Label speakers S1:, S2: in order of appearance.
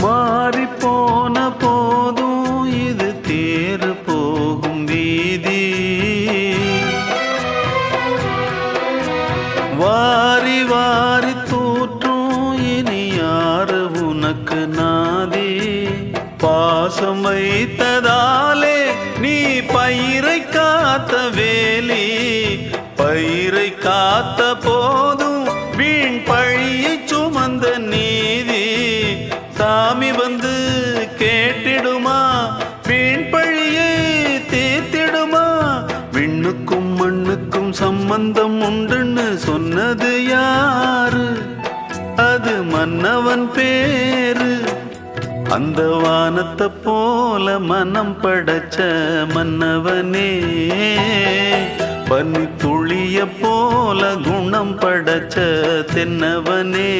S1: மாறி போன போதும் இது தேறு போகும் வீதி. வாரி வாரி தூற்றும் இனி யாரு உனக்கு நாதி. பாசம் வைத்ததாலே நீ பயிரை காத்த வேலி. பயிரை காத்த போதும் வீண் பழியை சுமந்த நீதி. சாமி வந்து கேட்டிடுமா, வீண் பழியை தீர்த்திடுமா. விண்ணுக்கும் மண்ணுக்கும் சம்பந்தம் உண்டுன்னு சொன்னது யாரு? அது மன்னவன் பேரு. அந்த வானத்தை போல மனம் படைச்ச மன்னவனே, பனி துளிய போல குணம் படைச்ச தென்னவனே.